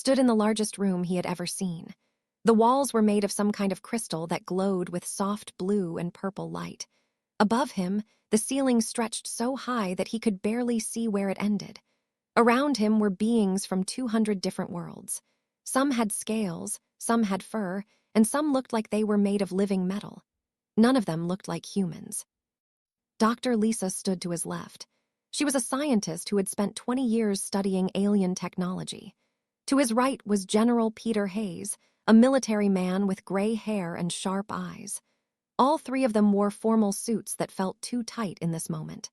stood in the largest room he had ever seen. The walls were made of some kind of crystal that glowed with soft blue and purple light. Above him, the ceiling stretched so high that he could barely see where it ended. Around him were beings from 200 different worlds. Some had scales, some had fur, and some looked like they were made of living metal. None of them looked like humans. Dr. Lisa stood to his left. She was a scientist who had spent 20 years studying alien technology. To his right was General Peter Hayes, a military man with gray hair and sharp eyes. All three of them wore formal suits that felt too tight in this moment.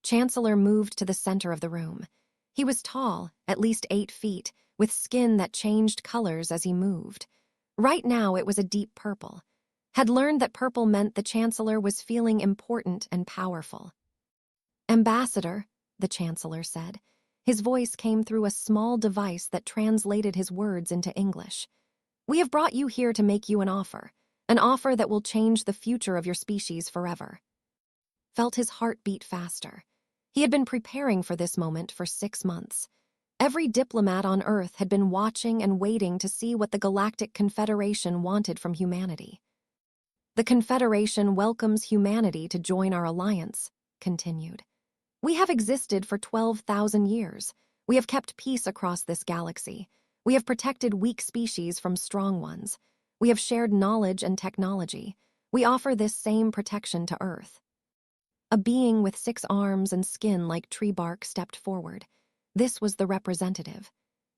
Chancellor moved to the center of the room. He was tall, at least 8 feet, with skin that changed colors as he moved. Right now it was a deep purple. Had learned that purple meant the Chancellor was feeling important and powerful. "Ambassador," the Chancellor said. His voice came through a small device that translated his words into English. "We have brought you here to make you an offer that will change the future of your species forever." Felt his heart beat faster. He had been preparing for this moment for 6 months. Every diplomat on Earth had been watching and waiting to see what the Galactic Confederation wanted from humanity. "The Confederation welcomes humanity to join our alliance," continued. "We have existed for 12,000 years. We have kept peace across this galaxy. We have protected weak species from strong ones. We have shared knowledge and technology. We offer this same protection to Earth." A being with 6 arms and skin like tree bark stepped forward. This was the representative.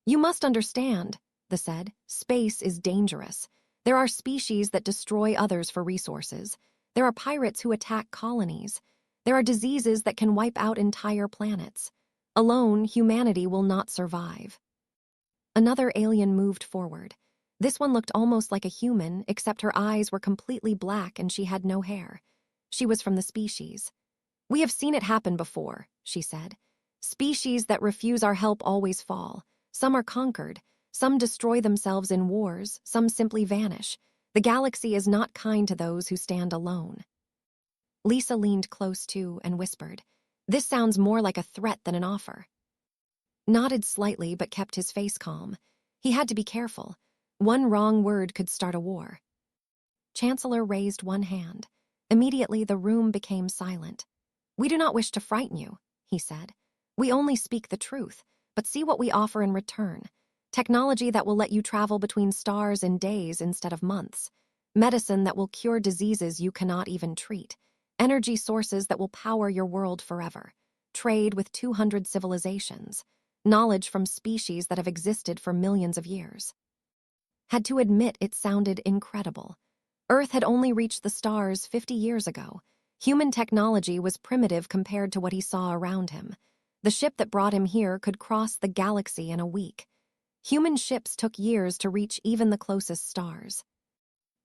"You must understand," they said, "space is dangerous. There are species that destroy others for resources. There are pirates who attack colonies. There are diseases that can wipe out entire planets. Alone, humanity will not survive." Another alien moved forward. This one looked almost like a human, except her eyes were completely black and she had no hair. She was from the species. "We have seen it happen before," she said. "Species that refuse our help always fall. Some are conquered. Some destroy themselves in wars. Some simply vanish. The galaxy is not kind to those who stand alone." Lisa leaned close to and whispered, "This sounds more like a threat than an offer." Nodded slightly but kept his face calm. He had to be careful. One wrong word could start a war. Chancellor raised one hand. Immediately the room became silent. "We do not wish to frighten you," he said. "We only speak the truth, but see what we offer in return. Technology that will let you travel between stars in days instead of months. Medicine that will cure diseases you cannot even treat. Energy sources that will power your world forever. Trade with 200 civilizations. Knowledge from species that have existed for millions of years." Had to admit it sounded incredible. Earth had only reached the stars 50 years ago. Human technology was primitive compared to what he saw around him. The ship that brought him here could cross the galaxy in a week. Human ships took years to reach even the closest stars.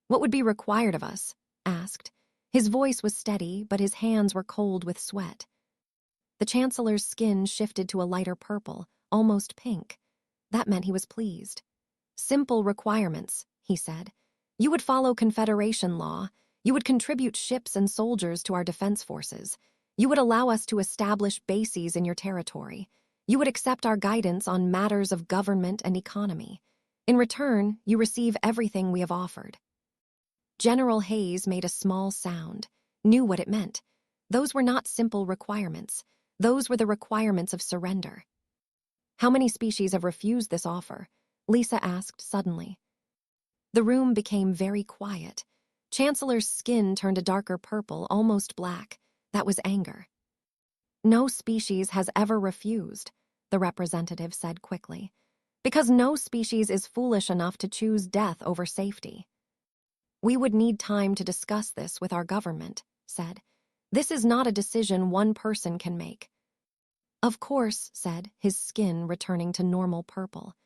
"What would be required of us?" asked. His voice was steady, but his hands were cold with sweat. The Chancellor's skin shifted to a lighter purple, almost pink. That meant he was pleased. "Simple requirements," he said. "You would follow Confederation law. You would contribute ships and soldiers to our defense forces. You would allow us to establish bases in your territory. You would accept our guidance on matters of government and economy. In return, you receive everything we have offered." General Hayes made a small sound, knew what it meant. Those were not simple requirements. Those were the requirements of surrender. "How many species have refused this offer?" Lisa asked suddenly. The room became very quiet. Chancellor's skin turned a darker purple, almost black. That was anger. "No species has ever refused," the representative said quickly, "because no species is foolish enough to choose death over safety." "We would need time to discuss this with our government," said. "This is not a decision one person can make." "Of course," said, his skin returning to normal purple.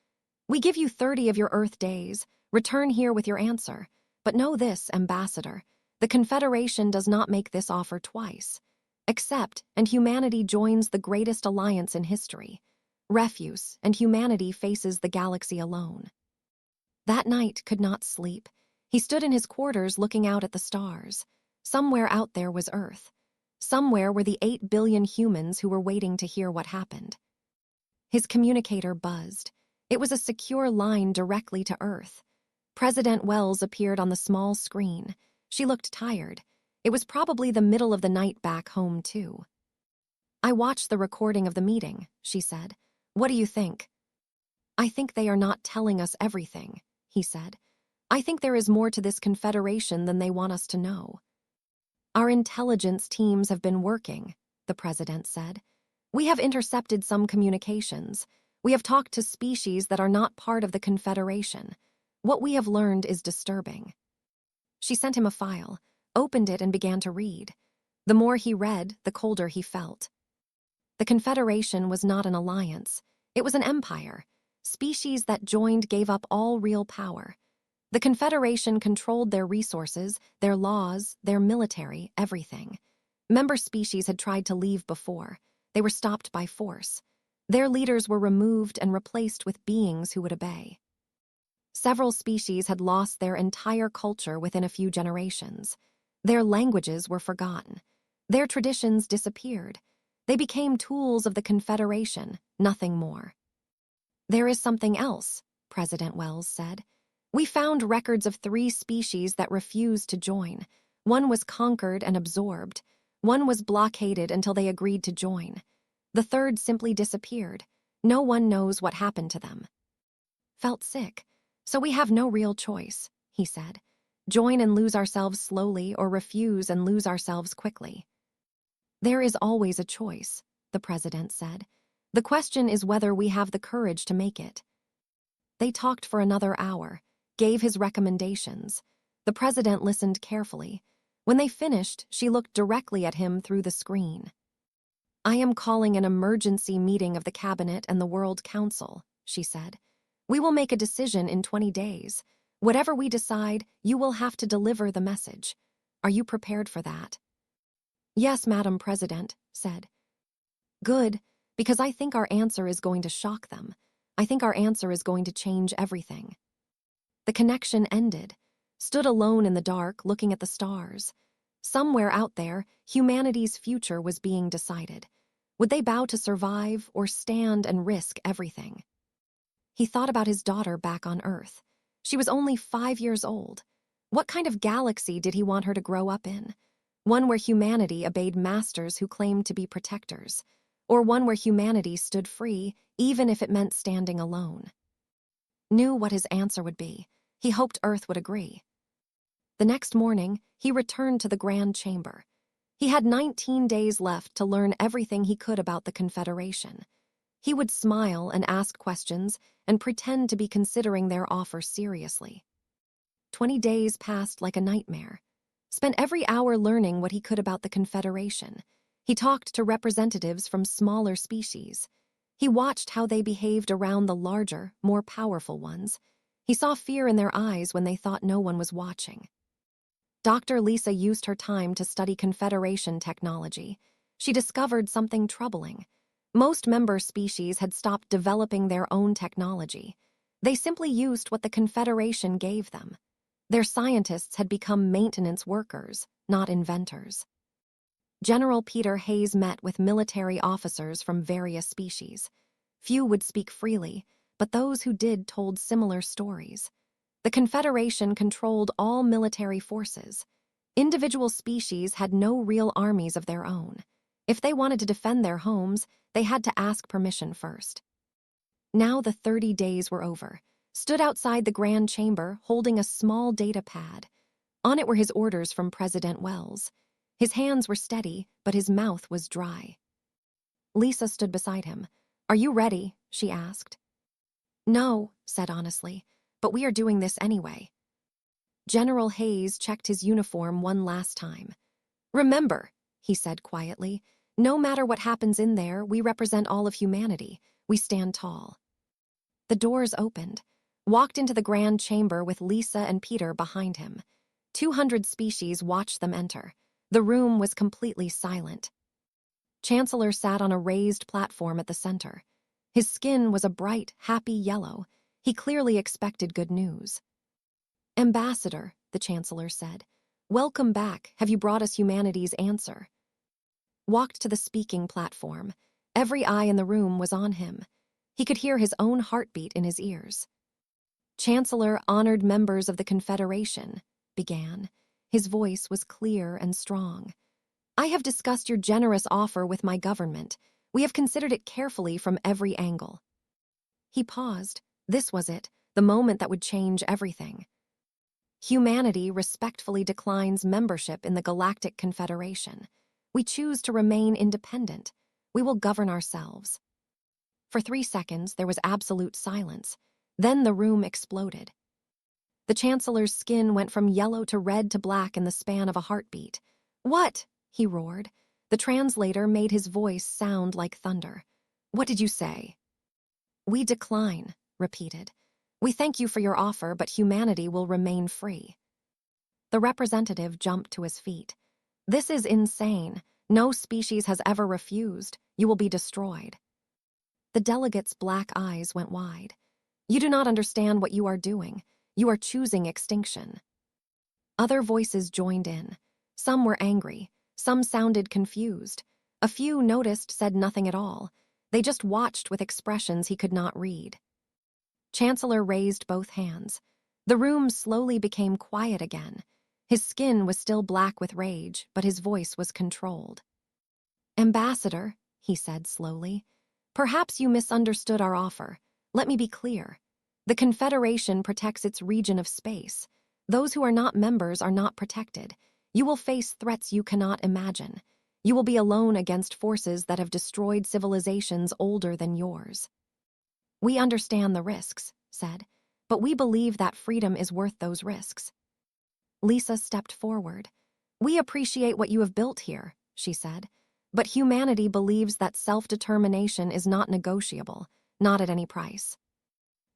"We give you 30 of your Earth days. Return here with your answer. But know this, Ambassador, the Confederation does not make this offer twice. Accept, and humanity joins the greatest alliance in history. Refuse, and humanity faces the galaxy alone." That night could not sleep. He stood in his quarters looking out at the stars. Somewhere out there was Earth. Somewhere were the 8 billion humans who were waiting to hear what happened. His communicator buzzed. It was a secure line directly to Earth. President Wells appeared on the small screen. She looked tired. It was probably the middle of the night back home, too. "I watched the recording of the meeting," she said. "What do you think?" "I think they are not telling us everything," he said. "I think there is more to this confederation than they want us to know." "Our intelligence teams have been working," the president said. "We have intercepted some communications. We have talked to species that are not part of the confederation. What we have learned is disturbing." She sent him a file, opened it, and began to read. The more he read, the colder he felt. The confederation was not an alliance. It was an empire. Species that joined gave up all real power. The confederation controlled their resources, their laws, their military, everything. Member species had tried to leave before. They were stopped by force. Their leaders were removed and replaced with beings who would obey. Several species had lost their entire culture within a few generations. Their languages were forgotten. Their traditions disappeared. They became tools of the Confederation, nothing more. "There is something else," President Wells said. "We found records of 3 species that refused to join. One was conquered and absorbed. One was blockaded until they agreed to join. The third simply disappeared. No one knows what happened to them." "Felt sick. So we have no real choice," he said. "Join and lose ourselves slowly, or refuse and lose ourselves quickly." "There is always a choice," the president said. "The question is whether we have the courage to make it." They talked for another hour, gave his recommendations. The president listened carefully. When they finished, she looked directly at him through the screen. "I am calling an emergency meeting of the Cabinet and the World Council," she said. "We will make a decision in 20 days. Whatever we decide, you will have to deliver the message. Are you prepared for that?" "Yes, Madam President," said. "Good, because I think our answer is going to shock them. I think our answer is going to change everything." The connection ended. Stood alone in the dark, looking at the stars. Somewhere out there, humanity's future was being decided. Would they bow to survive or stand and risk everything? He thought about his daughter back on Earth. She was only 5 years old. What kind of galaxy did he want her to grow up in? One where humanity obeyed masters who claimed to be protectors, or one where humanity stood free, even if it meant standing alone? Knew what his answer would be. He hoped Earth would agree. The next morning, he returned to the Grand Chamber. He had 19 days left to learn everything he could about the Confederation. He would smile and ask questions and pretend to be considering their offer seriously. 20 days passed like a nightmare. Spent every hour learning what he could about the Confederation. He talked to representatives from smaller species. He watched how they behaved around the larger, more powerful ones. He saw fear in their eyes when they thought no one was watching. Dr. Lisa used her time to study Confederation technology. She discovered something troubling. Most member species had stopped developing their own technology. They simply used what the Confederation gave them. Their scientists had become maintenance workers, not inventors. General Peter Hayes met with military officers from various species. Few would speak freely, but those who did told similar stories. The Confederation controlled all military forces. Individual species had no real armies of their own. If they wanted to defend their homes, they had to ask permission first. Now the 30 days were over. Stood outside the Grand Chamber holding a small data pad. On it were his orders from President Wells. His hands were steady, but his mouth was dry. Lisa stood beside him. "Are you ready?" she asked. "No," said honestly, "but we are doing this anyway." General Hayes checked his uniform one last time. "Remember," he said quietly, "no matter what happens in there, we represent all of humanity. We stand tall." The doors opened. Walked into the Grand Chamber with Lisa and Peter behind him. 200 species watched them enter. The room was completely silent. Chancellor sat on a raised platform at the center. His skin was a bright, happy yellow. He clearly expected good news. "Ambassador," the Chancellor said, "welcome back. Have you brought us humanity's answer?" Walked to the speaking platform. Every eye in the room was on him. He could hear his own heartbeat in his ears. "Chancellor, honored members of the Confederation," began. His voice was clear and strong. "I have discussed your generous offer with my government. We have considered it carefully from every angle." He paused. This was it, the moment that would change everything. "Humanity respectfully declines membership in the Galactic Confederation. We choose to remain independent. We will govern ourselves." For 3 seconds, there was absolute silence. Then the room exploded. The Chancellor's skin went from yellow to red to black in the span of a heartbeat. "What?" he roared. The translator made his voice sound like thunder. "What did you say?" "We decline," repeated. "We thank you for your offer, but humanity will remain free." The representative jumped to his feet. "This is insane. No species has ever refused. You will be destroyed." The delegate's black eyes went wide. "You do not understand what you are doing. You are choosing extinction." Other voices joined in. Some were angry. Some sounded confused. A few noticed said nothing at all. They just watched with expressions he could not read. Chancellor raised both hands. The room slowly became quiet again. His skin was still black with rage, but his voice was controlled. "Ambassador," he said slowly, "perhaps you misunderstood our offer. Let me be clear. The Confederation protects its region of space. Those who are not members are not protected. You will face threats you cannot imagine. You will be alone against forces that have destroyed civilizations older than yours." "We understand the risks," said, "but we believe that freedom is worth those risks." Lisa stepped forward. "We appreciate what you have built here," she said, "but humanity believes that self-determination is not negotiable, not at any price."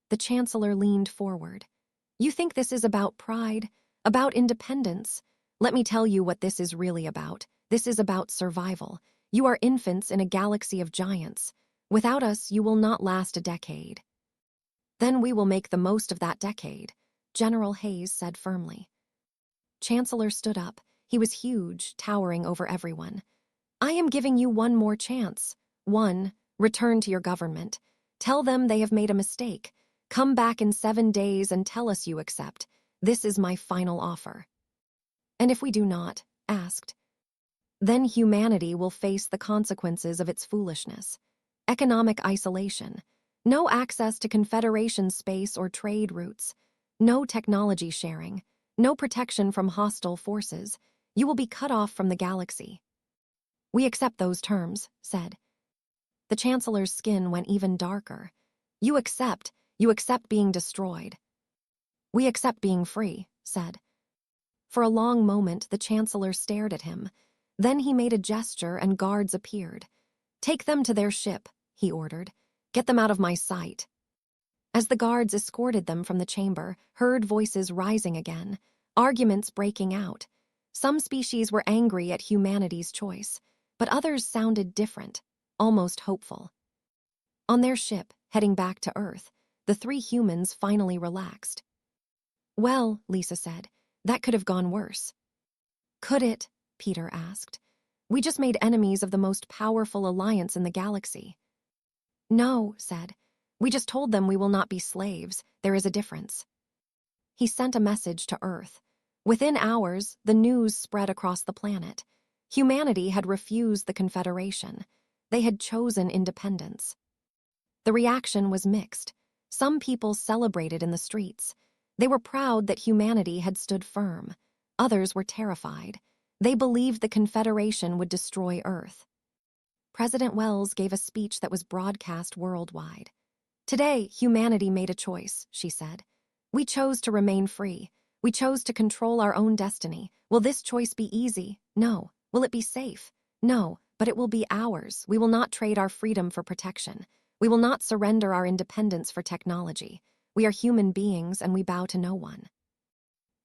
The Chancellor leaned forward. "You think this is about pride, about independence? Let me tell you what this is really about. This is about survival. You are infants in a galaxy of giants. Without us, you will not last a decade." "Then we will make the most of that decade," General Hayes said firmly. Chancellor stood up. He was huge, towering over everyone. "I am giving you one more chance. One, return to your government. Tell them they have made a mistake. Come back in 7 days and tell us you accept. This is my final offer." "And if we do not?" asked. "Then humanity will face the consequences of its foolishness. Economic isolation. No access to Confederation space or trade routes. No technology sharing. No protection from hostile forces. You will be cut off from the galaxy." "We accept those terms," said. The Chancellor's skin went even darker. You accept being destroyed." "We accept being free," said. For a long moment, the Chancellor stared at him. Then he made a gesture and guards appeared. "Take them to their ship," he ordered. "Get them out of my sight." As the guards escorted them from the chamber, heard voices rising again, arguments breaking out. Some species were angry at humanity's choice, but others sounded different, almost hopeful. On their ship, heading back to Earth, the 3 humans finally relaxed. "Well," Lisa said, "that could have gone worse." "Could it?" Peter asked. "We just made enemies of the most powerful alliance in the galaxy." "No," said. "We just told them we will not be slaves. There is a difference." He sent a message to Earth. Within hours, the news spread across the planet. Humanity had refused the Confederation. They had chosen independence. The reaction was mixed. Some people celebrated in the streets. They were proud that humanity had stood firm. Others were terrified. They believed the Confederation would destroy Earth. President Wells gave a speech that was broadcast worldwide. "Today, humanity made a choice," she said. "We chose to remain free. We chose to control our own destiny. Will this choice be easy? No. Will it be safe? No, but it will be ours. We will not trade our freedom for protection. We will not surrender our independence for technology. We are human beings and we bow to no one."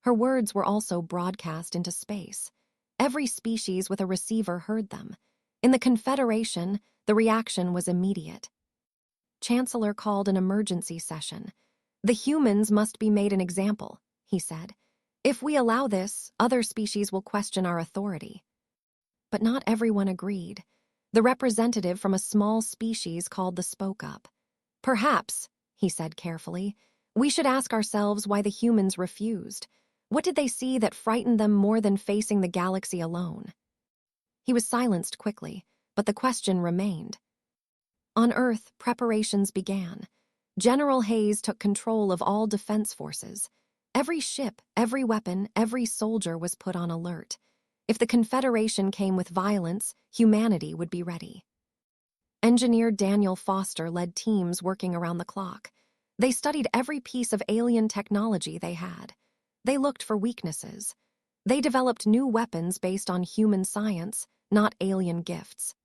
Her words were also broadcast into space. Every species with a receiver heard them. In the Confederation, the reaction was immediate. Chancellor called an emergency session. "The humans must be made an example," he said. "If we allow this, other species will question our authority." But not everyone agreed. The representative from a small species called the spoke up. Perhaps, he said carefully, we should ask ourselves why the humans refused. What did they see that frightened them more than facing the galaxy alone? He was silenced quickly, but the question remained. On Earth, preparations began. General Hayes took control of all defense forces. Every ship, every weapon, every soldier was put on alert. If the Confederation came with violence, humanity would be ready. Engineer Daniel Foster led teams working around the clock. They studied every piece of alien technology they had. They looked for weaknesses. They developed new weapons based on human science, not alien gifts.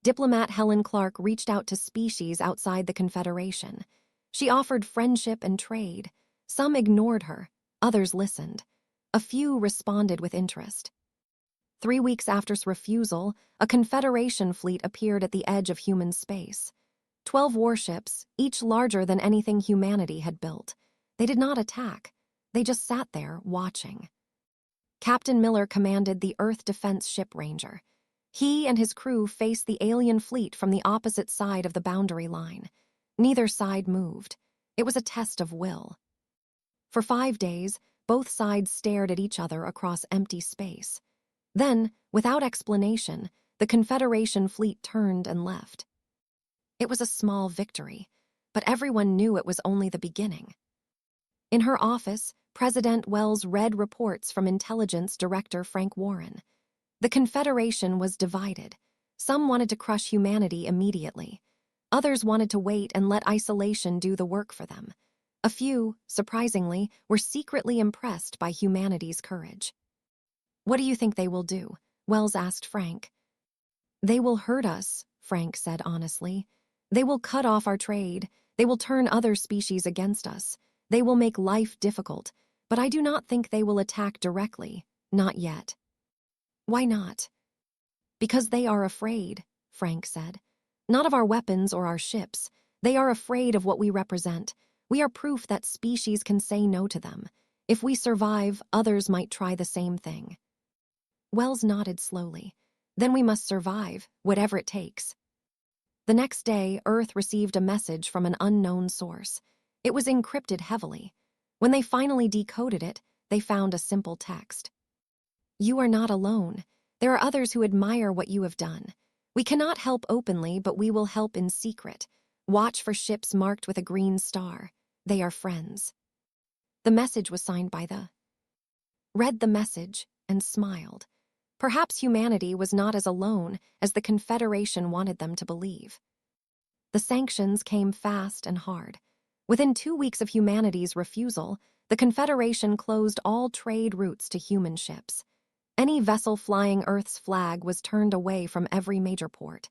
Diplomat Helen Clark reached out to species outside the Confederation. She offered friendship and trade. Some ignored her, others listened. A few responded with interest. 3 weeks after his refusal, a Confederation fleet appeared at the edge of human space. 12 warships, each larger than anything humanity had built. They did not attack. They just sat there, watching. Captain Miller commanded the Earth Defense Ship Ranger. He and his crew faced the alien fleet from the opposite side of the boundary line. Neither side moved. It was a test of will. For 5 days, both sides stared at each other across empty space. Then, without explanation, the Confederation fleet turned and left. It was a small victory, but everyone knew it was only the beginning. In her office, President Wells read reports from Intelligence Director Frank Warren. The Confederation was divided. Some wanted to crush humanity immediately. Others wanted to wait and let isolation do the work for them. A few, surprisingly, were secretly impressed by humanity's courage. What do you think they will do? Wells asked Frank. They will hurt us, Frank said honestly. They will cut off our trade. They will turn other species against us. They will make life difficult, but I do not think they will attack directly, not yet. Why not? Because they are afraid, Frank said. Not of our weapons or our ships. They are afraid of what we represent. We are proof that species can say no to them. If we survive, others might try the same thing. Wells nodded slowly. Then we must survive, whatever it takes. The next day, Earth received a message from an unknown source. It was encrypted heavily. When they finally decoded it, they found a simple text. You are not alone. There are others who admire what you have done. We cannot help openly, but we will help in secret. Watch for ships marked with a green star. They are friends. The message was signed by the... Read the message and smiled. Perhaps humanity was not as alone as the Confederation wanted them to believe. The sanctions came fast and hard. Within 2 weeks of humanity's refusal, the Confederation closed all trade routes to human ships. Any vessel flying Earth's flag was turned away from every major port.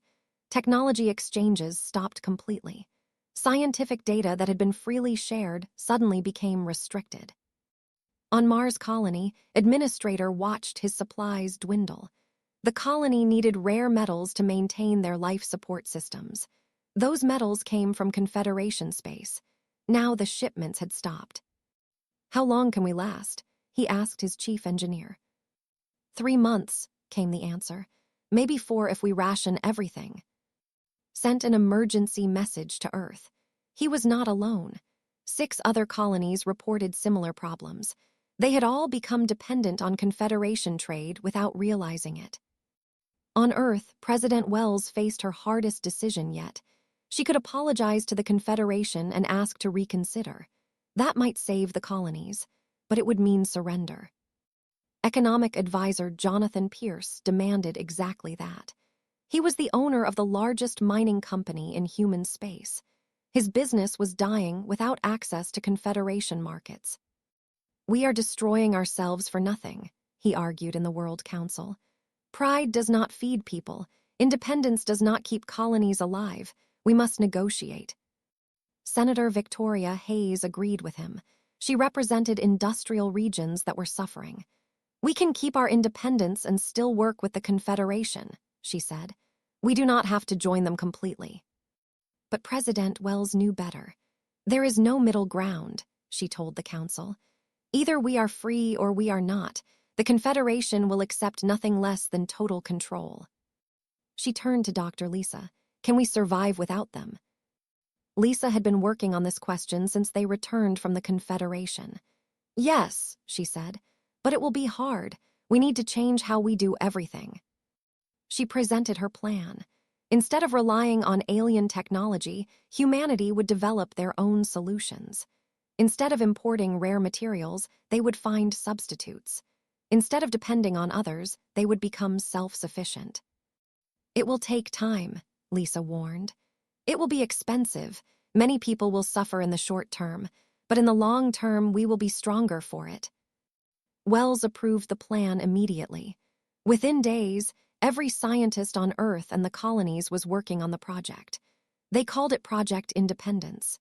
Technology exchanges stopped completely. Scientific data that had been freely shared suddenly became restricted. On Mars Colony, Administrator watched his supplies dwindle. The colony needed rare metals to maintain their life support systems. Those metals came from Confederation space. Now the shipments had stopped. How long can we last? He asked his chief engineer. 3 months, came the answer. Maybe 4 if we ration everything. Sent an emergency message to Earth. He was not alone. 6 other colonies reported similar problems. They had all become dependent on Confederation trade without realizing it. On Earth, President Wells faced her hardest decision yet. She could apologize to the Confederation and ask to reconsider. That might save the colonies, but it would mean surrender. Economic advisor Jonathan Pierce demanded exactly that. He was the owner of the largest mining company in human space. His business was dying without access to Confederation markets. We are destroying ourselves for nothing, he argued in the World Council. Pride does not feed people. Independence does not keep colonies alive. We must negotiate. Senator Victoria Hayes agreed with him. She represented industrial regions that were suffering. We can keep our independence and still work with the Confederation, she said. We do not have to join them completely. But President Wells knew better. There is no middle ground, she told the council. Either we are free or we are not. The Confederation will accept nothing less than total control. She turned to Dr. Lisa. Can we survive without them? Lisa had been working on this question since they returned from the Confederation. "Yes," she said, "but it will be hard. We need to change how we do everything." She presented her plan. Instead of relying on alien technology, humanity would develop their own solutions. Instead of importing rare materials, they would find substitutes. Instead of depending on others, they would become self-sufficient. "It will take time," Lisa warned. "It will be expensive. Many people will suffer in the short term, but in the long term, we will be stronger for it." Wells approved the plan immediately. Within days, every scientist on Earth and the colonies was working on the project. They called it Project Independence.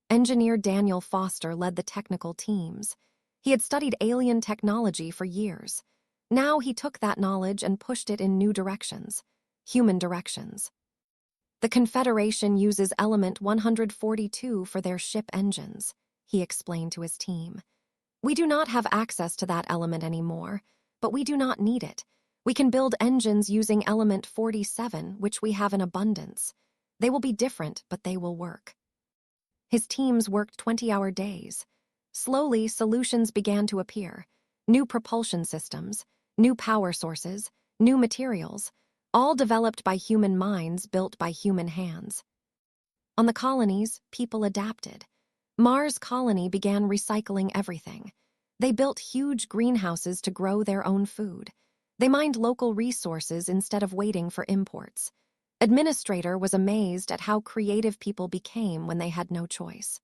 Engineer Daniel Foster led the technical teams. He had studied alien technology for years. Now he took that knowledge and pushed it in new directions, human directions. "The Confederation uses element 142 for their ship engines," he explained to his team. "We do not have access to that element anymore, but we do not need it. We can build engines using element 47, which we have in abundance. They will be different, but they will work." His teams worked 20-hour days. Slowly, solutions began to appear. New propulsion systems, new power sources, new materials, all developed by human minds built by human hands. On the colonies, people adapted. Mars Colony began recycling everything. They built huge greenhouses to grow their own food. They mined local resources instead of waiting for imports. Administrator was amazed at how creative people became when they had no choice.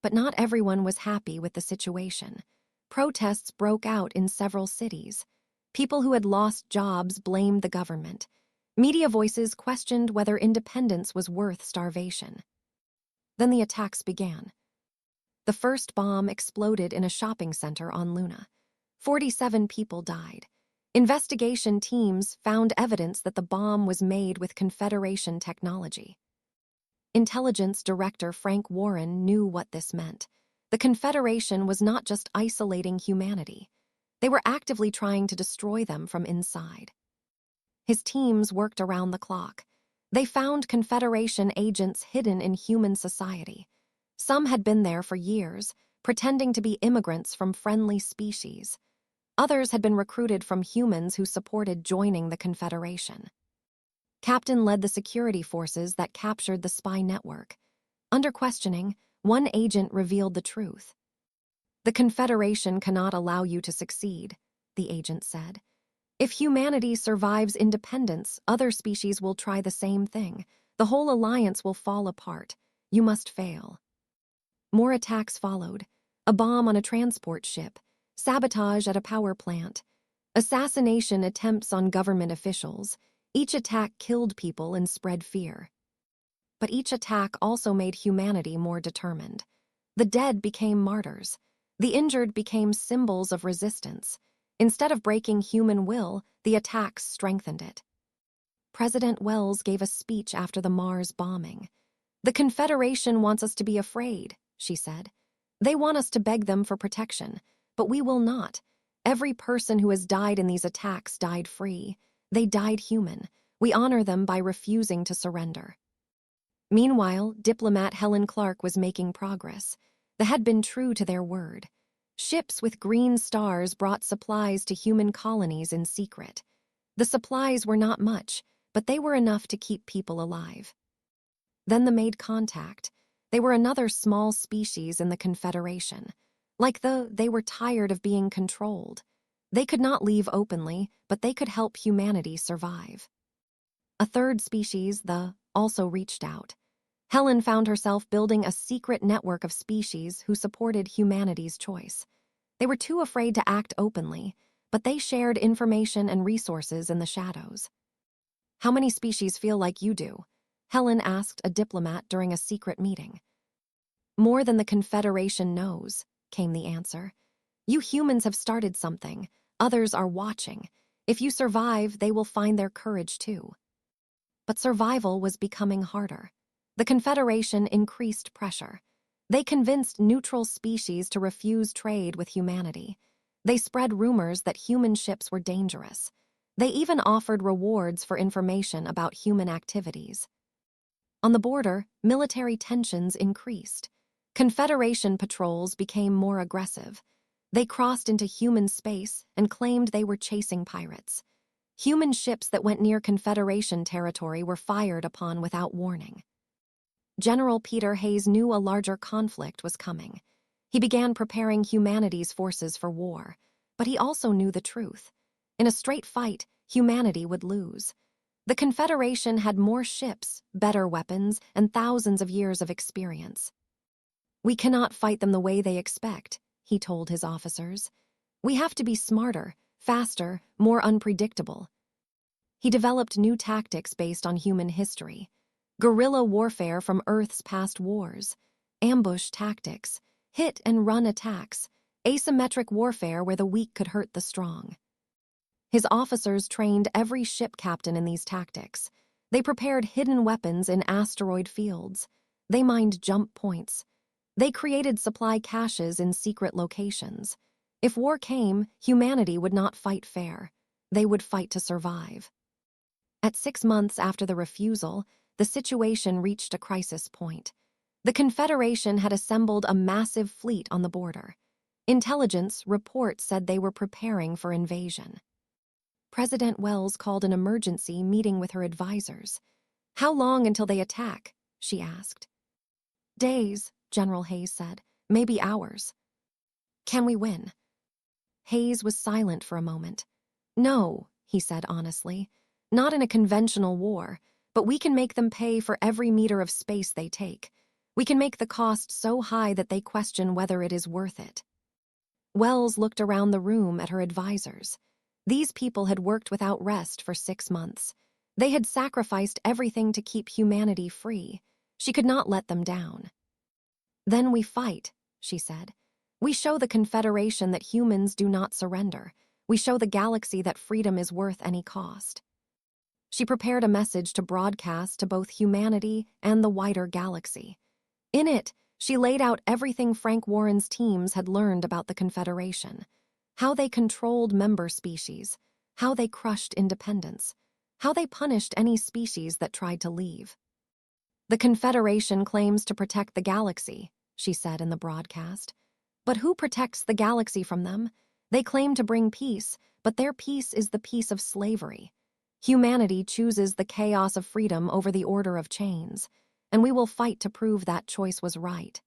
But not everyone was happy with the situation. Protests broke out in several cities. People who had lost jobs blamed the government. Media voices questioned whether independence was worth starvation. Then the attacks began. The first bomb exploded in a shopping center on Luna. 47 people died. Investigation teams found evidence that the bomb was made with Confederation technology. Intelligence Director Frank Warren knew what this meant. The Confederation was not just isolating humanity. They were actively trying to destroy them from inside. His teams worked around the clock. They found Confederation agents hidden in human society. Some had been there for years, pretending to be immigrants from friendly species. Others had been recruited from humans who supported joining the Confederation. Captain led the security forces that captured the spy network. Under questioning, one agent revealed the truth. "The Confederation cannot allow you to succeed," the agent said. "If humanity survives independence, other species will try the same thing. The whole alliance will fall apart. You must fail." More attacks followed. A bomb on a transport ship, sabotage at a power plant, assassination attempts on government officials. Each attack killed people and spread fear. But each attack also made humanity more determined. The dead became martyrs. The injured became symbols of resistance. Instead of breaking human will, the attacks strengthened it. President Wells gave a speech after the Mars bombing. "The Confederation wants us to be afraid," she said. "They want us to beg them for protection, but we will not. Every person who has died in these attacks died free. They died human. We honor them by refusing to surrender." Meanwhile, diplomat Helen Clark was making progress. They had been true to their word. Ships with green stars brought supplies to human colonies in secret. The supplies were not much, but they were enough to keep people alive. Then they made contact. They were another small species in the Confederation. They were tired of being controlled. They could not leave openly, but they could help humanity survive. A third species, also reached out. Helen found herself building a secret network of species who supported humanity's choice. They were too afraid to act openly, but they shared information and resources in the shadows. "How many species feel like you do?" Helen asked a diplomat during a secret meeting. "More than the Confederation knows," came the answer. "You humans have started something. Others are watching. If you survive, they will find their courage too." But survival was becoming harder. The Confederation increased pressure. They convinced neutral species to refuse trade with humanity. They spread rumors that human ships were dangerous. They even offered rewards for information about human activities. On the border, military tensions increased. Confederation patrols became more aggressive. They crossed into human space and claimed they were chasing pirates. Human ships that went near Confederation territory were fired upon without warning. General Peter Hayes knew a larger conflict was coming. He began preparing humanity's forces for war, but he also knew the truth. In a straight fight, humanity would lose. The Confederation had more ships, better weapons, and thousands of years of experience. "We cannot fight them the way they expect," he told his officers. "We have to be smarter, faster, more unpredictable." He developed new tactics based on human history. Guerrilla warfare from Earth's past wars, ambush tactics, hit-and-run attacks, asymmetric warfare where the weak could hurt the strong. His officers trained every ship captain in these tactics. They prepared hidden weapons in asteroid fields. They mined jump points. They created supply caches in secret locations. If war came, humanity would not fight fair. They would fight to survive. At 6 months after the refusal, the situation reached a crisis point. The Confederation had assembled a massive fleet on the border. Intelligence reports said they were preparing for invasion. President Wells called an emergency meeting with her advisors. "How long until they attack?" she asked. "Days," General Hayes said. "Maybe hours." "Can we win?" Hayes was silent for a moment. "No," he said honestly. "Not in a conventional war, but we can make them pay for every meter of space they take. We can make the cost so high that they question whether it is worth it." Wells looked around the room at her advisors. These people had worked without rest for 6 months. They had sacrificed everything to keep humanity free. She could not let them down. "Then we fight," she said. "We show the Confederation that humans do not surrender. We show the galaxy that freedom is worth any cost." She prepared a message to broadcast to both humanity and the wider galaxy. In it, she laid out everything Frank Warren's teams had learned about the Confederation. How they controlled member species, how they crushed independence, how they punished any species that tried to leave. "The Confederation claims to protect the galaxy," she said in the broadcast. "But who protects the galaxy from them? They claim to bring peace, but their peace is the peace of slavery. Humanity chooses the chaos of freedom over the order of chains, and we will fight to prove that choice was right."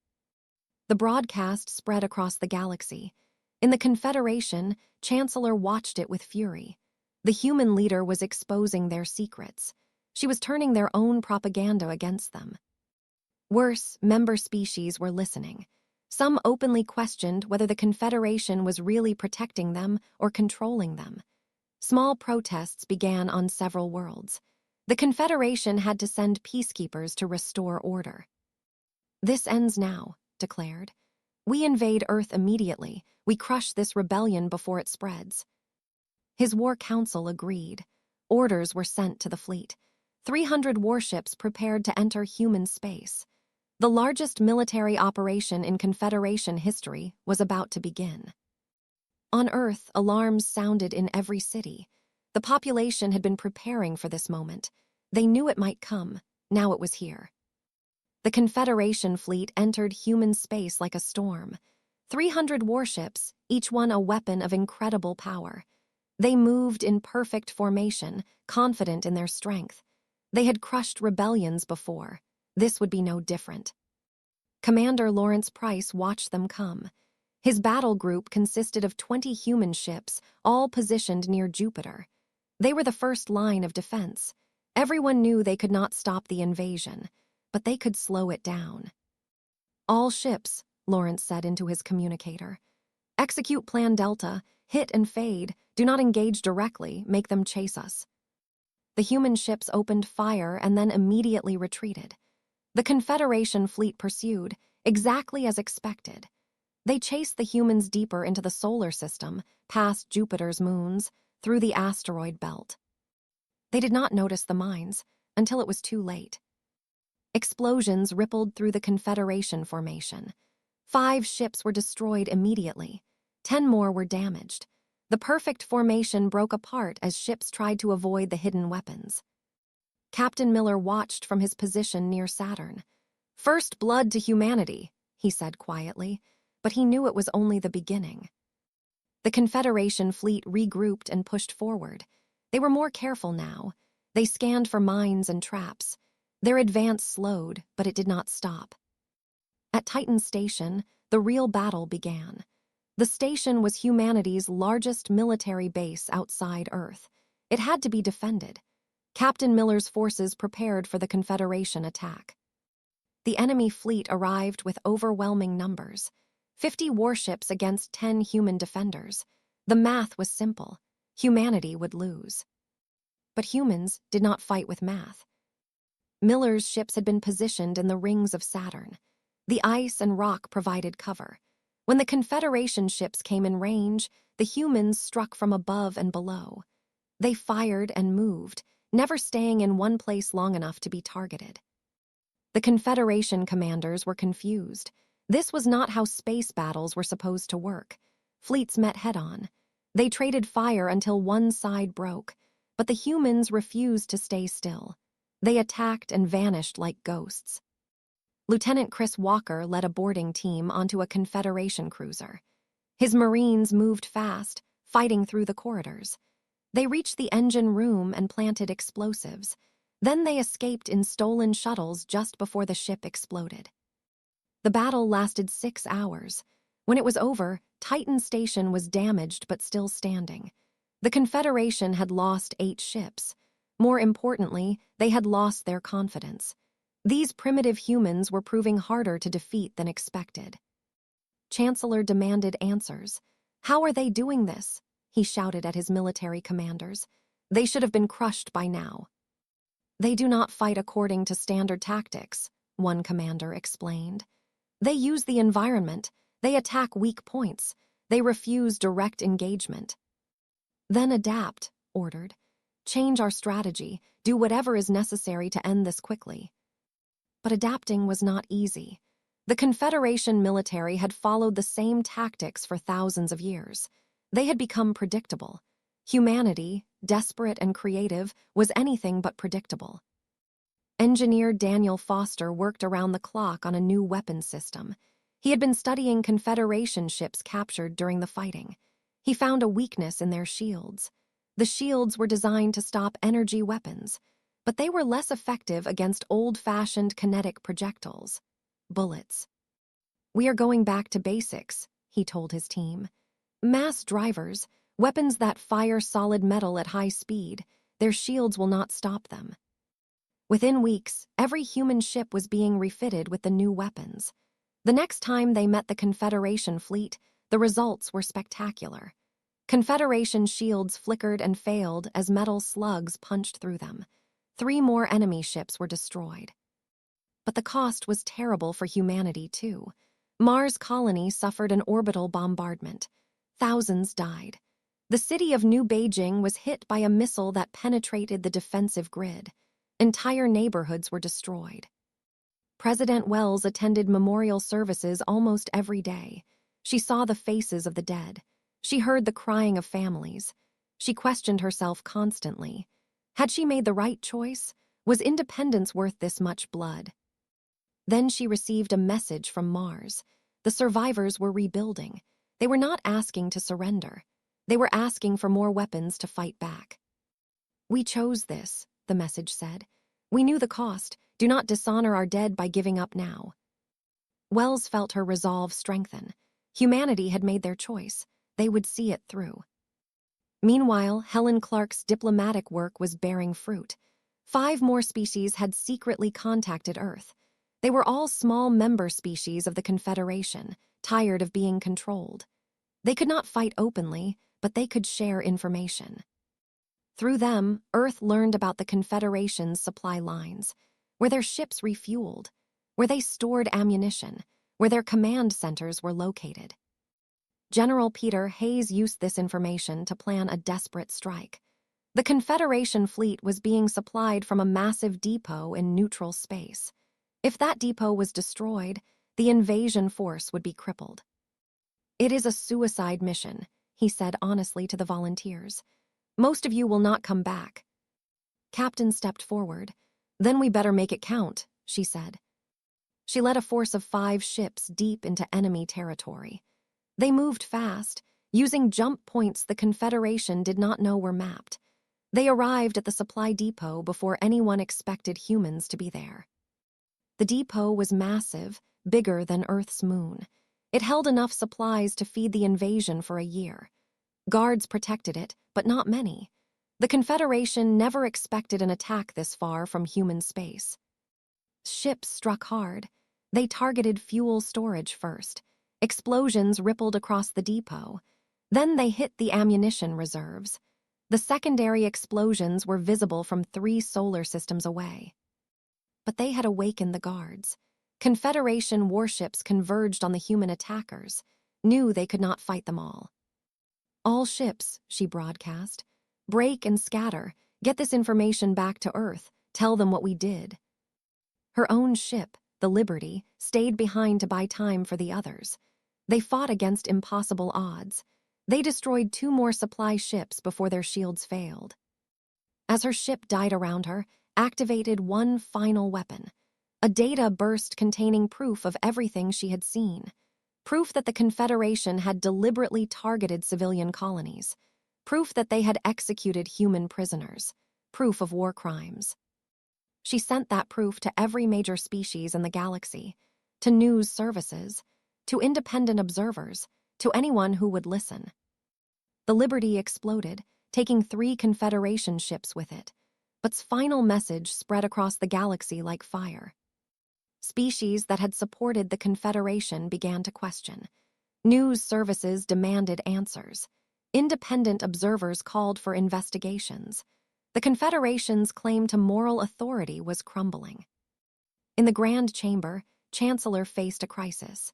The broadcast spread across the galaxy. In the Confederation, Chancellor watched it with fury. The human leader was exposing their secrets. She was turning their own propaganda against them. Worse, member species were listening. Some openly questioned whether the Confederation was really protecting them or controlling them. Small protests began on several worlds. The Confederation had to send peacekeepers to restore order. "This ends now," declared. "We invade Earth immediately. We crush this rebellion before it spreads." His war council agreed. Orders were sent to the fleet. 300 warships prepared to enter human space. The largest military operation in Confederation history was about to begin. On Earth, alarms sounded in every city. The population had been preparing for this moment. They knew it might come. Now it was here. The Confederation fleet entered human space like a storm. 300 warships, each one a weapon of incredible power. They moved in perfect formation, confident in their strength. They had crushed rebellions before. This would be no different. Commander Lawrence Price watched them come. His battle group consisted of 20 human ships, all positioned near Jupiter. They were the first line of defense. Everyone knew they could not stop the invasion, but they could slow it down. "All ships," Lawrence said into his communicator. "Execute Plan Delta, hit and fade, do not engage directly, make them chase us." The human ships opened fire and then immediately retreated. The Confederation fleet pursued, exactly as expected. They chased the humans deeper into the solar system, past Jupiter's moons, through the asteroid belt. They did not notice the mines until it was too late. Explosions rippled through the Confederation formation. 5 ships were destroyed immediately. 10 more were damaged. The perfect formation broke apart as ships tried to avoid the hidden weapons. Captain Miller watched from his position near Saturn. "First blood to humanity," he said quietly, but he knew it was only the beginning. The Confederation fleet regrouped and pushed forward. They were more careful now. They scanned for mines and traps. Their advance slowed, but it did not stop. At Titan Station, the real battle began. The station was humanity's largest military base outside Earth. It had to be defended. Captain Miller's forces prepared for the Confederation attack. The enemy fleet arrived with overwhelming numbers. 50 warships against 10 human defenders. The math was simple. Humanity would lose. But humans did not fight with math. Miller's ships had been positioned in the rings of Saturn. The ice and rock provided cover. When the Confederation ships came in range, the humans struck from above and below. They fired and moved, never staying in one place long enough to be targeted. The Confederation commanders were confused. This was not how space battles were supposed to work. Fleets met head-on. They traded fire until one side broke, but the humans refused to stay still. They attacked and vanished like ghosts. Lieutenant Chris Walker led a boarding team onto a Confederation cruiser. His Marines moved fast, fighting through the corridors. They reached the engine room and planted explosives. Then they escaped in stolen shuttles just before the ship exploded. The battle lasted 6 hours. When it was over, Titan Station was damaged but still standing. The Confederation had lost 8 ships. More importantly, they had lost their confidence. These primitive humans were proving harder to defeat than expected. Chancellor demanded answers. "How are they doing this?" he shouted at his military commanders. "They should have been crushed by now." "They do not fight according to standard tactics," one commander explained. "They use the environment. They attack weak points. They refuse direct engagement." "Then adapt," ordered. "Change our strategy. Do whatever is necessary to end this quickly." But adapting was not easy. The Confederation military had followed the same tactics for thousands of years. They had become predictable. Humanity, desperate and creative, was anything but predictable. Engineer Daniel Foster worked around the clock on a new weapons system. He had been studying Confederation ships captured during the fighting. He found a weakness in their shields. The shields were designed to stop energy weapons, but they were less effective against old-fashioned kinetic projectiles. Bullets. "We are going back to basics," he told his team. "Mass drivers, weapons that fire solid metal at high speed. Their shields will not stop them." Within weeks, every human ship was being refitted with the new weapons. The next time they met the Confederation fleet, the results were spectacular. Confederation shields flickered and failed as metal slugs punched through them. 3 more enemy ships were destroyed. But the cost was terrible for humanity, too. Mars' colony suffered an orbital bombardment. Thousands died. The city of New Beijing was hit by a missile that penetrated the defensive grid. Entire neighborhoods were destroyed. President Wells attended memorial services almost every day. She saw the faces of the dead. She heard the crying of families. She questioned herself constantly. Had she made the right choice? Was independence worth this much blood? Then she received a message from Mars. The survivors were rebuilding. They were not asking to surrender. They were asking for more weapons to fight back. "We chose this," the message said. "We knew the cost. Do not dishonor our dead by giving up now." Wells felt her resolve strengthen. Humanity had made their choice. They would see it through. Meanwhile, Helen Clark's diplomatic work was bearing fruit. 5 more species had secretly contacted Earth. They were all small member species of the Confederation, tired of being controlled. They could not fight openly, but they could share information. Through them, Earth learned about the Confederation's supply lines, where their ships refueled, where they stored ammunition, where their command centers were located. General Peter Hayes used this information to plan a desperate strike. The Confederation fleet was being supplied from a massive depot in neutral space. If that depot was destroyed, the invasion force would be crippled. "It is a suicide mission," he said honestly to the volunteers. "Most of you will not come back." Captain stepped forward. "Then we better make it count," she said. She led a force of 5 ships deep into enemy territory. They moved fast, using jump points the Confederation did not know were mapped. They arrived at the supply depot before anyone expected humans to be there. The depot was massive, bigger than Earth's moon. It held enough supplies to feed the invasion for a year. Guards protected it, but not many. The Confederation never expected an attack this far from human space. Ships struck hard. They targeted fuel storage first. Explosions rippled across the depot. Then they hit the ammunition reserves. The secondary explosions were visible from 3 solar systems away. But they had awakened the guards. Confederation warships converged on the human attackers, knew they could not fight them all. "All ships," she broadcast, "break and scatter. Get this information back to Earth. Tell them what we did." Her own ship, the Liberty, stayed behind to buy time for the others. They fought against impossible odds. They destroyed 2 more supply ships before their shields failed. As her ship died around her, activated one final weapon. A data burst containing proof of everything she had seen. Proof that the Confederation had deliberately targeted civilian colonies. Proof that they had executed human prisoners. Proof of war crimes. She sent that proof to every major species in the galaxy, to news services, to independent observers, to anyone who would listen. The Liberty exploded, taking 3 Confederation ships with it, but its final message spread across the galaxy like fire. Species that had supported the Confederation began to question. News services demanded answers. Independent observers called for investigations. The Confederation's claim to moral authority was crumbling. In the Grand Chamber, Chancellor faced a crisis.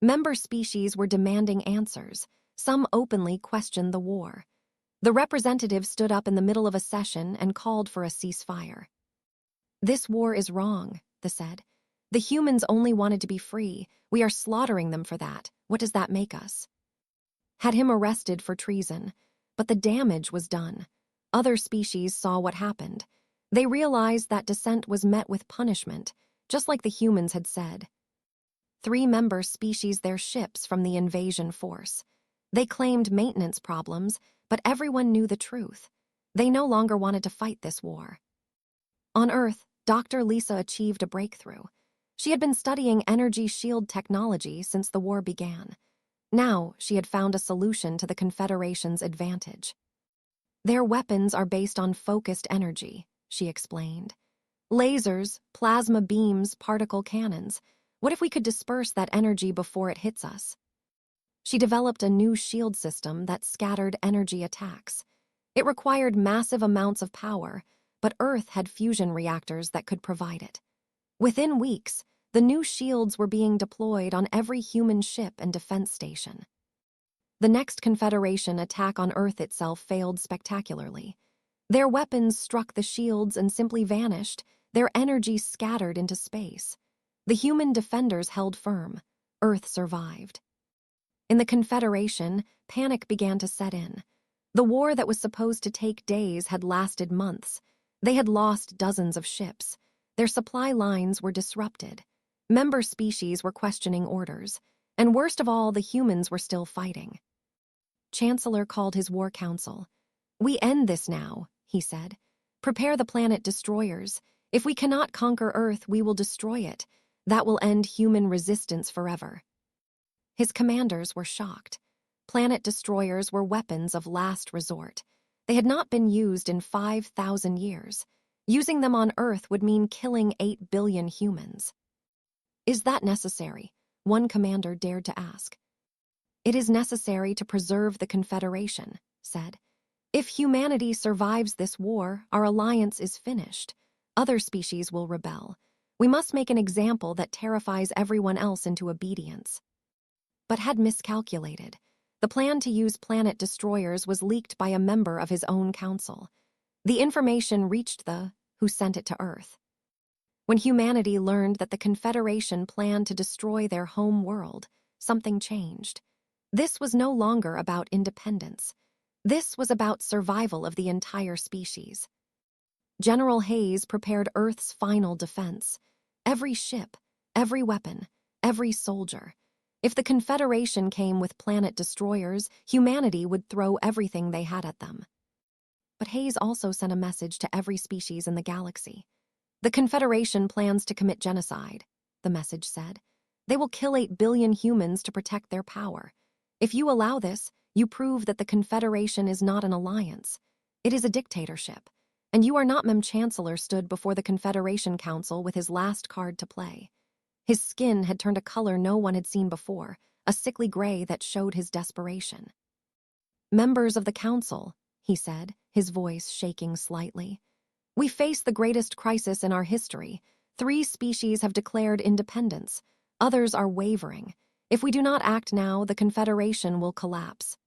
Member species were demanding answers. Some openly questioned the war. The representative stood up in the middle of a session and called for a ceasefire. "This war is wrong," they said. "The humans only wanted to be free. We are slaughtering them for that. What does that make us?" Had him arrested for treason, but the damage was done. Other species saw what happened. They realized that dissent was met with punishment, just like the humans had said. 3 member species their ships from the invasion force. They claimed maintenance problems, but everyone knew the truth. They no longer wanted to fight this war. On Earth, Dr. Lisa achieved a breakthrough. She had been studying energy shield technology since the war began. Now, she had found a solution to the Confederation's advantage. "Their weapons are based on focused energy," she explained. "Lasers, plasma beams, particle cannons. What if we could disperse that energy before it hits us?" She developed a new shield system that scattered energy attacks. It required massive amounts of power, but Earth had fusion reactors that could provide it. Within weeks, the new shields were being deployed on every human ship and defense station. The next Confederation attack on Earth itself failed spectacularly. Their weapons struck the shields and simply vanished, their energy scattered into space. The human defenders held firm. Earth survived. In the Confederation, panic began to set in. The war that was supposed to take days had lasted months. They had lost dozens of ships. Their supply lines were disrupted. Member species were questioning orders. And worst of all, the humans were still fighting. Chancellor called his war council. "We end this now," he said. "Prepare the planet destroyers. If we cannot conquer Earth, we will destroy it. That will end human resistance forever." His commanders were shocked. Planet destroyers were weapons of last resort. They had not been used in 5,000 years. Using them on Earth would mean killing 8 billion humans. "Is that necessary?" one commander dared to ask. "It is necessary to preserve the Confederation," said. "If humanity survives this war, our alliance is finished. Other species will rebel. We must make an example that terrifies everyone else into obedience." But had miscalculated. The plan to use planet destroyers was leaked by a member of his own council. The information reached who sent it to Earth. When humanity learned that the Confederation planned to destroy their home world, something changed. This was no longer about independence. This was about survival of the entire species. General Hayes prepared Earth's final defense. Every ship, every weapon, every soldier. If the Confederation came with planet destroyers, humanity would throw everything they had at them. But Hayes also sent a message to every species in the galaxy. The Confederation plans to commit genocide, the message said. They will kill 8 billion humans to protect their power. If you allow this, you prove that the Confederation is not an alliance. It is a dictatorship. And you are not. Chancellor stood before the Confederation Council with his last card to play. His skin had turned a color no one had seen before, a sickly gray that showed his desperation. Members of the Council, he said, his voice shaking slightly. We face the greatest crisis in our history. 3 species have declared independence. Others are wavering. If we do not act now, the Confederation will collapse.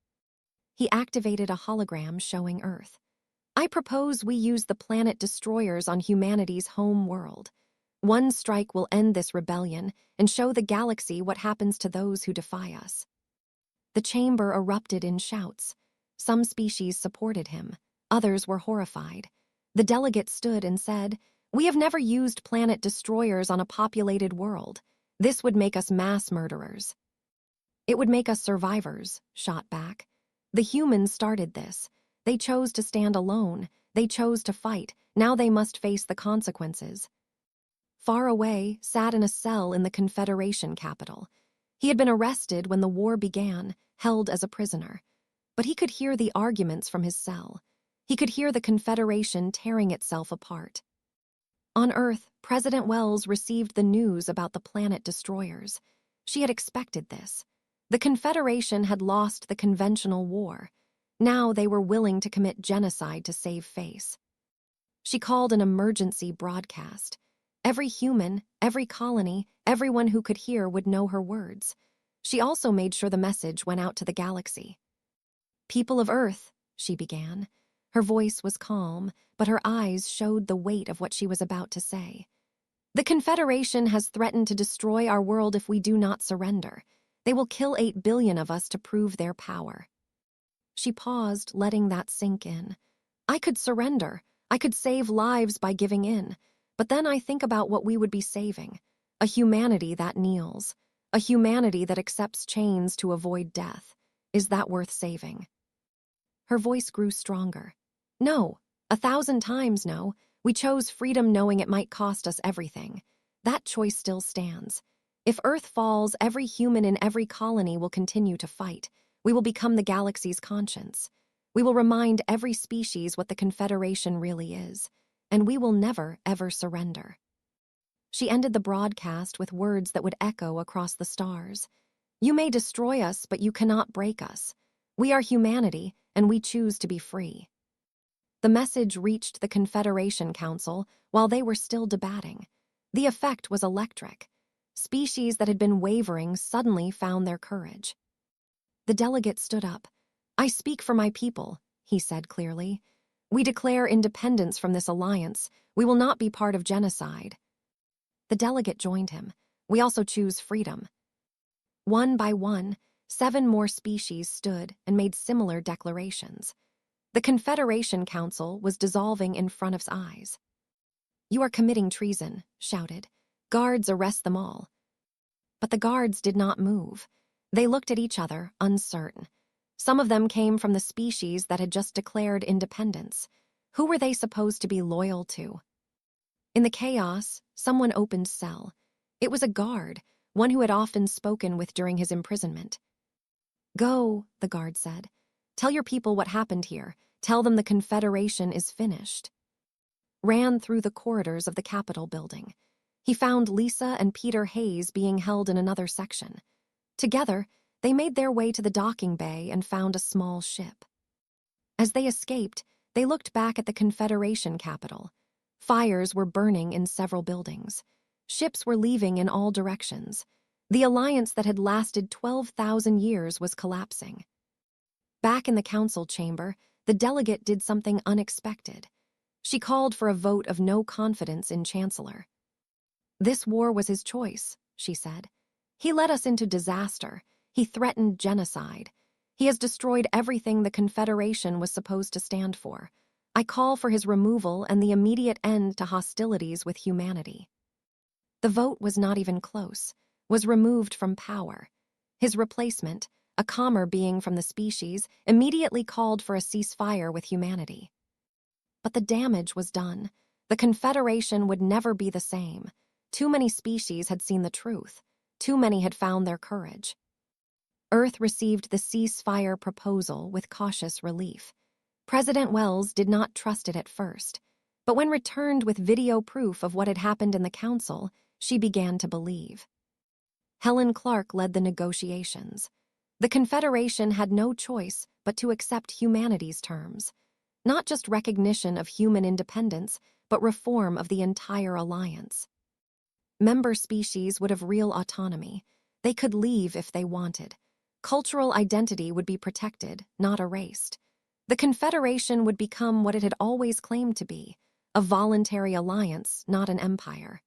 He activated a hologram showing Earth. I propose we use the planet destroyers on humanity's home world. One strike will end this rebellion and show the galaxy what happens to those who defy us. The chamber erupted in shouts. Some species supported him. Others were horrified. The delegate stood and said, "We have never used planet destroyers on a populated world. This would make us mass murderers." "It would make us survivors," shot back. "The humans started this. They chose to stand alone. They chose to fight. Now they must face the consequences." Far away, sat in a cell in the Confederation capital. He had been arrested when the war began, held as a prisoner. But he could hear the arguments from his cell. He could hear the Confederation tearing itself apart. On Earth, President Wells received the news about the planet destroyers. She had expected this. The Confederation had lost the conventional war. Now they were willing to commit genocide to save face. She called an emergency broadcast. Every human, every colony, everyone who could hear would know her words. She also made sure the message went out to the galaxy. "People of Earth," she began. Her voice was calm, but her eyes showed the weight of what she was about to say. "The Confederation has threatened to destroy our world if we do not surrender. They will kill 8 billion of us to prove their power." She paused, letting that sink in. "I could surrender. I could save lives by giving in. But then I think about what we would be saving. A humanity that kneels. A humanity that accepts chains to avoid death. Is that worth saving?" Her voice grew stronger. "No, 1,000 times no. We chose freedom knowing it might cost us everything. That choice still stands. If Earth falls, every human in every colony will continue to fight. We will become the galaxy's conscience. We will remind every species what the Confederation really is. And we will never, ever surrender." She ended the broadcast with words that would echo across the stars. "You may destroy us, but you cannot break us. We are humanity, and we choose to be free." The message reached the Confederation Council while they were still debating. The effect was electric. Species that had been wavering suddenly found their courage. The delegate stood up. "I speak for my people," he said clearly. "We declare independence from this alliance. We will not be part of genocide." The delegate joined him. "We also choose freedom." One by one, 7 more species stood and made similar declarations. The Confederation Council was dissolving in front of his eyes. "You are committing treason," shouted. "Guards, arrest them all." But the guards did not move. They looked at each other, uncertain. Some of them came from the species that had just declared independence. Who were they supposed to be loyal to? In the chaos, someone opened cell. It was a guard, one who had often spoken with during his imprisonment. "Go," the guard said. "Tell your people what happened here. Tell them the Confederation is finished." Ran through the corridors of the Capitol building. He found Lisa and Peter Hayes being held in another section. Together, they made their way to the docking bay and found a small ship. As they escaped, they looked back at the Confederation capital. Fires were burning in several buildings. Ships were leaving in all directions. The alliance that had lasted 12,000 years was collapsing. Back in the council chamber, the delegate did something unexpected. She called for a vote of no confidence in Chancellor. "This war was his choice," she said. "He led us into disaster. He threatened genocide. He has destroyed everything the Confederation was supposed to stand for. I call for his removal and the immediate end to hostilities with humanity." The vote was not even close, was removed from power. His replacement, a calmer being from the species, immediately called for a ceasefire with humanity. But the damage was done. The Confederation would never be the same. Too many species had seen the truth. Too many had found their courage. Earth received the ceasefire proposal with cautious relief. President Wells did not trust it at first, but when returned with video proof of what had happened in the council, she began to believe. Helen Clark led the negotiations. The Confederation had no choice but to accept humanity's terms, not just recognition of human independence, but reform of the entire alliance. Member species would have real autonomy. They could leave if they wanted. Cultural identity would be protected, not erased. The Confederation would become what it had always claimed to be, a voluntary alliance, not an empire.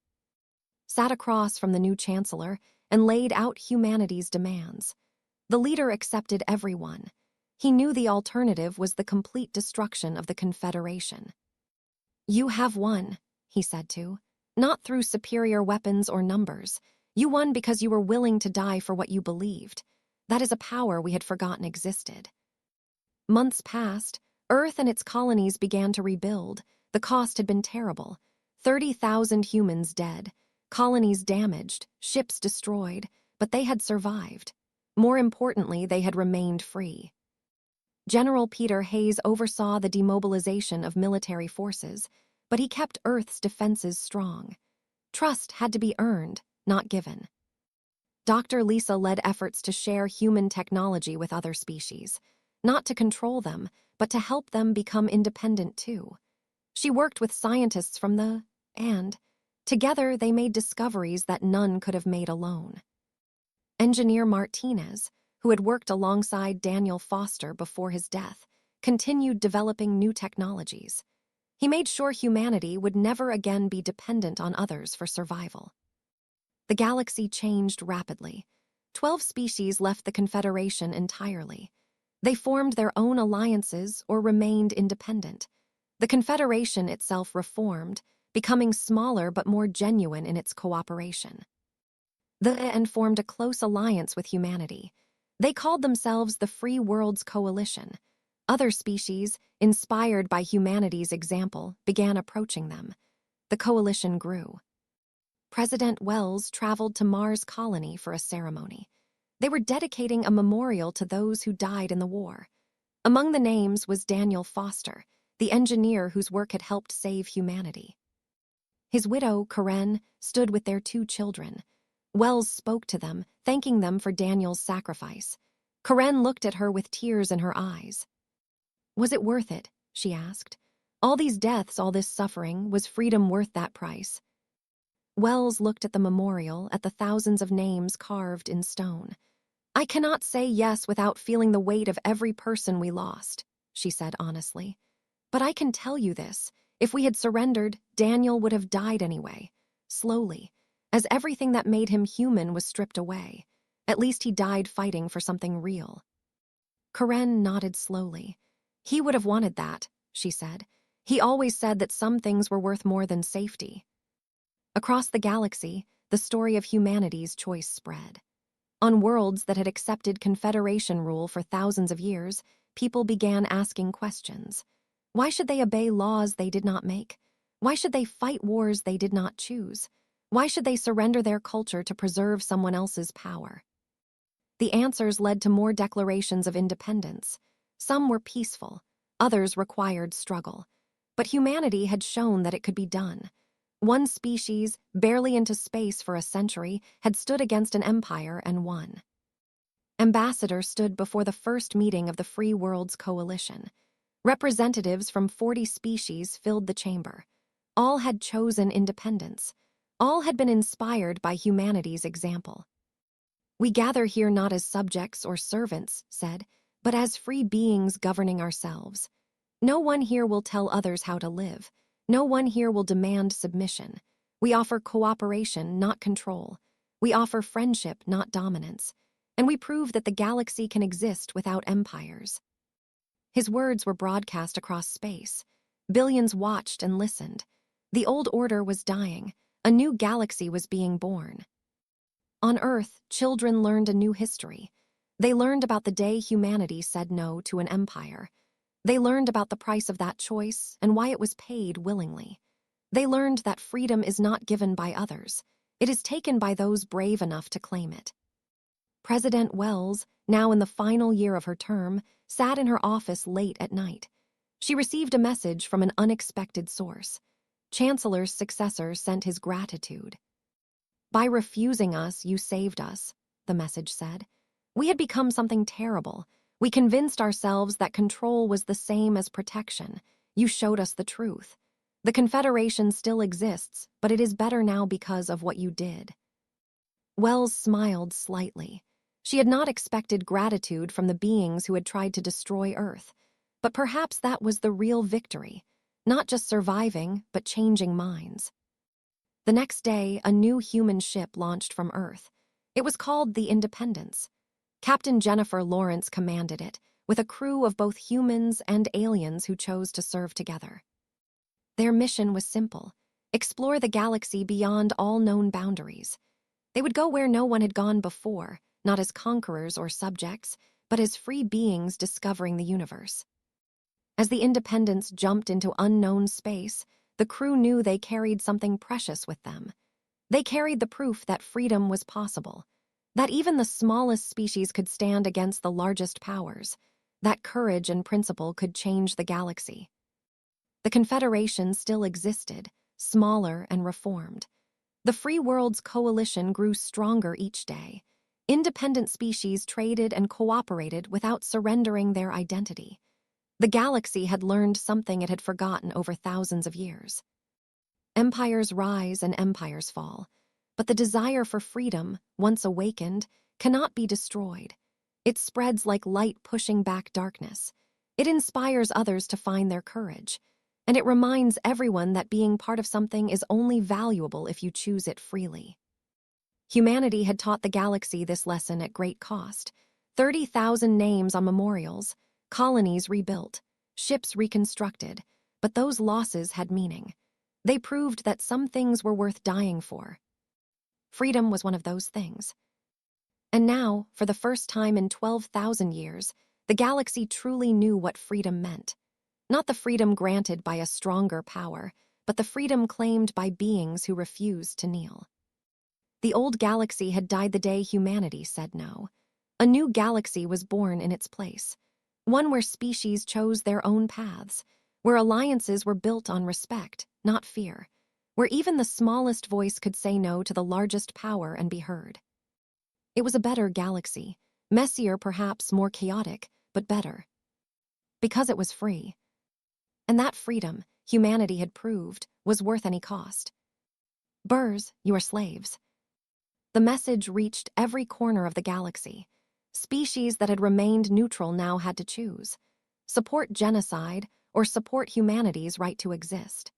Sat across from the new chancellor and laid out humanity's demands. The leader accepted everyone. He knew the alternative was the complete destruction of the Confederation. "You have won," he said to, "not through superior weapons or numbers. You won because you were willing to die for what you believed. That is a power we had forgotten existed." Months passed. Earth and its colonies began to rebuild. The cost had been terrible. 30,000 humans dead, colonies damaged, ships destroyed, but they had survived. More importantly, they had remained free. General Peter Hayes oversaw the demobilization of military forces, but he kept Earth's defenses strong. Trust had to be earned, not given. Dr. Lisa led efforts to share human technology with other species, not to control them, but to help them become independent too. She worked with scientists from and together they made discoveries that none could have made alone. Engineer Martinez, who had worked alongside Daniel Foster before his death, continued developing new technologies. He made sure humanity would never again be dependent on others for survival. The galaxy changed rapidly. 12 species left the Confederation entirely. They formed their own alliances or remained independent. The Confederation itself reformed, becoming smaller but more genuine in its cooperation. And formed a close alliance with humanity. They called themselves the Free Worlds Coalition. Other species, inspired by humanity's example, began approaching them. The coalition grew. President Wells traveled to Mars Colony for a ceremony. They were dedicating a memorial to those who died in the war. Among the names was Daniel Foster, the engineer whose work had helped save humanity. His widow, Karen, stood with their 2 children. Wells spoke to them, thanking them for Daniel's sacrifice. Karen looked at her with tears in her eyes. "Was it worth it?" she asked. "All these deaths, all this suffering, was freedom worth that price?" Wells looked at the memorial, at the thousands of names carved in stone. "I cannot say yes without feeling the weight of every person we lost," she said honestly. "But I can tell you this, if we had surrendered, Daniel would have died anyway, slowly, as everything that made him human was stripped away. At least he died fighting for something real." Karen nodded slowly. "He would have wanted that," she said. "He always said that some things were worth more than safety." Across the galaxy, the story of humanity's choice spread. On worlds that had accepted Confederation rule for thousands of years, people began asking questions. Why should they obey laws they did not make? Why should they fight wars they did not choose? Why should they surrender their culture to preserve someone else's power? The answers led to more declarations of independence. Some were peaceful, others required struggle. But humanity had shown that it could be done. One species, barely into space for a century, had stood against an empire and won. Ambassador stood before the first meeting of the Free Worlds Coalition. Representatives from 40 species filled the chamber. All had chosen independence. All had been inspired by humanity's example. "We gather here not as subjects or servants," said, "but as free beings governing ourselves. No one here will tell others how to live. No one here will demand submission. We offer cooperation, not control. We offer friendship, not dominance. And we prove that the galaxy can exist without empires." His words were broadcast across space. Billions watched and listened. The old order was dying. A new galaxy was being born. On Earth, children learned a new history. They learned about the day humanity said no to an empire. They learned about the price of that choice and why it was paid willingly. They learned that freedom is not given by others. It is taken by those brave enough to claim it. President Wells, now in the final year of her term, sat in her office late at night. She received a message from an unexpected source. Chancellor's successor sent his gratitude. "By refusing us, you saved us," the message said. "We had become something terrible. We convinced ourselves that control was the same as protection. You showed us the truth. The Confederation still exists, but it is better now because of what you did." Wells smiled slightly. She had not expected gratitude from the beings who had tried to destroy Earth. But perhaps that was the real victory, not just surviving, but changing minds. The next day, a new human ship launched from Earth. It was called the Independence. Captain Jennifer Lawrence commanded it, with a crew of both humans and aliens who chose to serve together. Their mission was simple: explore the galaxy beyond all known boundaries. They would go where no one had gone before, not as conquerors or subjects, but as free beings discovering the universe. As the Independence jumped into unknown space, the crew knew they carried something precious with them. They carried the proof that freedom was possible, that even the smallest species could stand against the largest powers, that courage and principle could change the galaxy. The Confederation still existed, smaller and reformed. The Free World's coalition grew stronger each day. Independent species traded and cooperated without surrendering their identity. The galaxy had learned something it had forgotten over thousands of years. Empires rise and empires fall, but the desire for freedom, once awakened, cannot be destroyed. It spreads like light pushing back darkness. It inspires others to find their courage, and it reminds everyone that being part of something is only valuable if you choose it freely. Humanity had taught the galaxy this lesson at great cost. 30,000 names on memorials, colonies rebuilt, ships reconstructed, but those losses had meaning. They proved that some things were worth dying for. Freedom was one of those things. And now, for the first time in 12,000 years, the galaxy truly knew what freedom meant. Not the freedom granted by a stronger power, but the freedom claimed by beings who refused to kneel. The old galaxy had died the day humanity said no. A new galaxy was born in its place. One where species chose their own paths, where alliances were built on respect, not fear, where even the smallest voice could say no to the largest power and be heard. It was a better galaxy, messier perhaps, more chaotic, but better. Because it was free. And that freedom, humanity had proved, was worth any cost. "Burrs, you are slaves." The message reached every corner of the galaxy. Species that had remained neutral now had to choose: support genocide or support humanity's right to exist.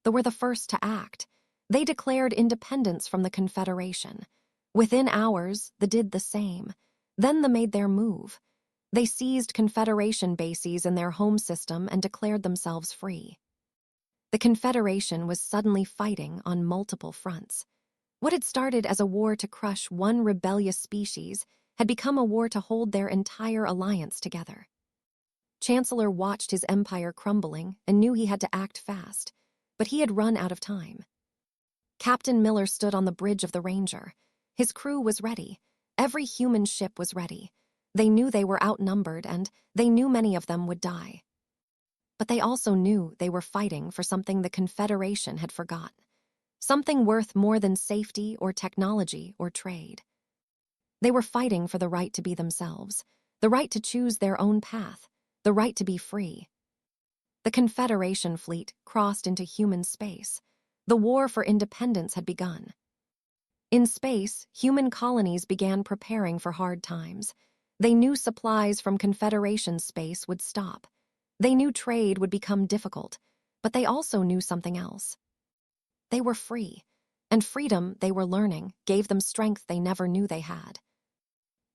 They were the first to act. They declared independence from the Confederation. Within hours, they did the same. Then they made their move. They seized Confederation bases in their home system and declared themselves free. The Confederation was suddenly fighting on multiple fronts. What had started as a war to crush one rebellious species had become a war to hold their entire alliance together. Chancellor watched his empire crumbling and knew he had to act fast, but he had run out of time. Captain Miller stood on the bridge of the Ranger. His crew was ready. Every human ship was ready. They knew they were outnumbered, and they knew many of them would die. But they also knew they were fighting for something the Confederation had forgotten. Something worth more than safety or technology or trade. They were fighting for the right to be themselves, the right to choose their own path, the right to be free. The Confederation fleet crossed into human space. The war for independence had begun. In space, human colonies began preparing for hard times. They knew supplies from Confederation space would stop. They knew trade would become difficult, but they also knew something else. They were free, and freedom, they were learning, gave them strength they never knew they had.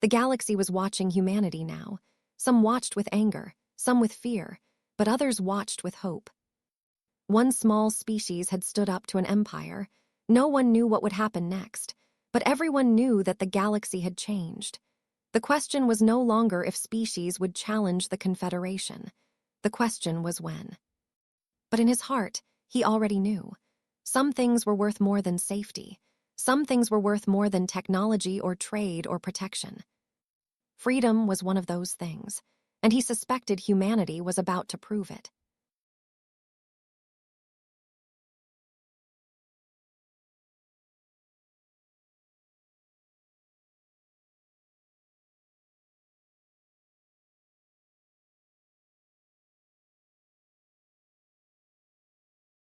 The galaxy was watching humanity now. Some watched with anger, some with fear, but others watched with hope. One small species had stood up to an empire. No one knew what would happen next, but everyone knew that the galaxy had changed. The question was no longer if species would challenge the Confederation. The question was when. But in his heart, he already knew. Some things were worth more than safety. Some things were worth more than technology or trade or protection. Freedom was one of those things, and he suspected humanity was about to prove it.